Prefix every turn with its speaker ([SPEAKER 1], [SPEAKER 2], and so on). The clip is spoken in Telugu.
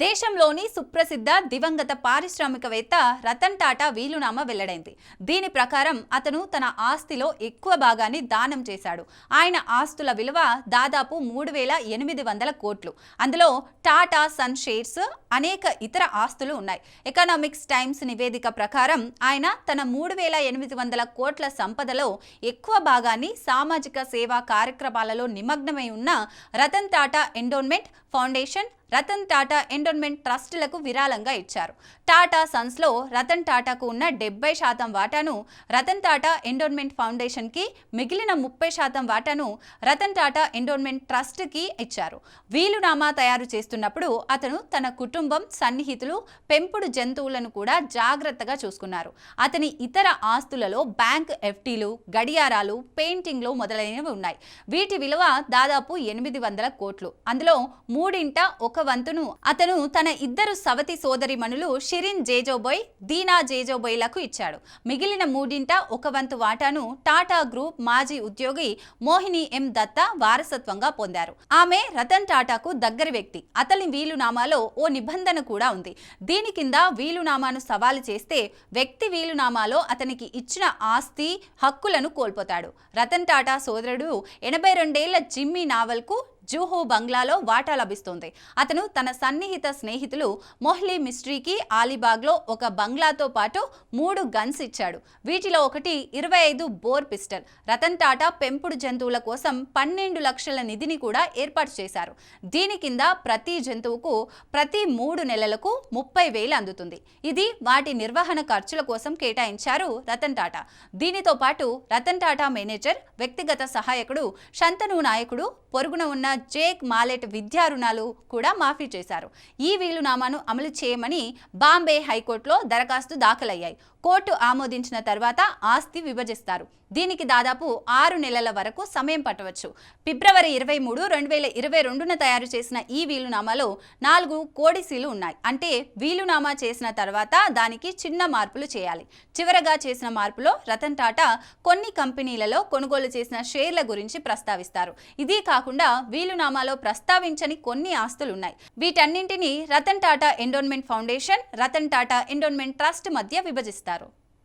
[SPEAKER 1] దేశంలోని సుప్రసిద్ధ దివంగత పారిశ్రామికవేత్త రతన్ టాటా వీలునామా వెల్లడైంది. దీని ప్రకారం అతను తన ఆస్తిలో ఎక్కువ భాగాన్ని దానం చేశాడు. ఆయన ఆస్తుల విలువ దాదాపు 3,800 కోట్లు. అందులో టాటా సన్ షేర్స్, అనేక ఇతర ఆస్తులు ఉన్నాయి. ఎకనామిక్స్ టైమ్స్ నివేదిక ప్రకారం ఆయన తన 3,800 కోట్ల సంపదలో ఎక్కువ భాగాన్ని సామాజిక సేవా కార్యక్రమాలలో నిమగ్నమై ఉన్న Ratan Tata endowment foundation, Ratan Tata endowment ట్రస్టులకు విరాళంగా ఇచ్చారు. టాటా సన్స్లో రతన్ టాటాకు ఉన్న 70% వాటాను రతన్ టాటా ఎండోన్మెంట్ ఫౌండేషన్కి, మిగిలిన 30% వాటాను రతన్ టాటా ఎండోన్మెంట్ ట్రస్ట్కి ఇచ్చారు. వీలునామా తయారు చేస్తున్నప్పుడు అతను తన కుటుంబం, సన్నిహితులు, పెంపుడు జంతువులను కూడా జాగ్రత్తగా చూసుకున్నారు. అతని ఇతర ఆస్తులలో బ్యాంక్ ఎఫ్టీలు, గడియారాలు, పెయింటింగ్లు మొదలైనవి ఉన్నాయి. వీటి విలువ దాదాపు 800 కోట్లు. అందులో 1/3 వంతును అతను తన ఇద్దరు సవతి సోదరిమణులు షిరిన్ జేజోబోయ్, దీనా జేజోబోయ్లకు ఇచ్చాడు. మిగిలిన 1/3 వంతు వాటాను టాటా గ్రూప్ మాజీ ఉద్యోగి మోహిని ఎం దత్తా వారసత్వంగా పొందారు. ఆమె రతన్ టాటాకు దగ్గరి వ్యక్తి. అతని వీలునామాలో ఓ నిబంధన కూడా ఉంది. దీని కింద వీలునామాను సవాలు చేస్తే వ్యక్తి వీలునామాలో అతనికి ఇచ్చిన ఆస్తి, హక్కులను కోల్పోతాడు. రతన్ టాటా సోదరుడు 82 ఏళ్ల జిమ్మీ నావల్కు జూహు బంగ్లాలో వాటా లభిస్తుంది. అతను తన సన్నిహిత స్నేహితులు మొహ్లీ మిస్ట్రీకి ఆలీబాగ్లో ఒక బంగ్లాతో పాటు 3 గన్స్ ఇచ్చాడు. వీటిలో ఒకటి 25 బోర్ పిస్టల్. రతన్ టాటా పెంపుడు జంతువుల కోసం 12 లక్షల నిధిని కూడా ఏర్పాటు చేశారు. దీని కింద ప్రతి జంతువుకు ప్రతి 3 నెలలకు 30,000 అందుతుంది. ఇది వాటి నిర్వహణ ఖర్చుల కోసం కేటాయించారు రతన్ టాటా. దీనితో పాటు రతన్ టాటా మేనేజర్, వ్యక్తిగత సహాయకుడు శంతను నాయకుడు, పొరుగున ఉన్న జేక్ మాలెట్ విద్యా రుణాలు కూడా మాఫీ చేశారు. ఈ వీలునామాను అమలు చేయమని బాంబే హైకోర్టులో దరఖాస్తు దాఖలయ్యాయి. కోర్టు ఆమోదించిన తర్వాత ఆస్తి విభజిస్తారు. దీనికి దాదాపు 6 నెలల వరకు సమయం పట్టవచ్చు. ఫిబ్రవరి 23, 2022న తయారు చేసిన ఈ వీలునామాలో 4 కోడిసీలు ఉన్నాయి. అంటే వీలునామా చేసిన తర్వాత దానికి చిన్న మార్పులు చేయాలి. చివరగా చేసిన మార్పులో రతన్ టాటా కొన్ని కంపెనీలలో కొనుగోలు చేసిన షేర్ల గురించి ప్రస్తావిస్తారు. ఇది కాకుండా వీలునామాలో ప్రస్తావించని కొన్ని ఆస్తులు ఉన్నాయి. వీటన్నింటినీ Ratan Tata endowment foundation, Ratan Tata endowment trust మధ్య విభజిస్తారు.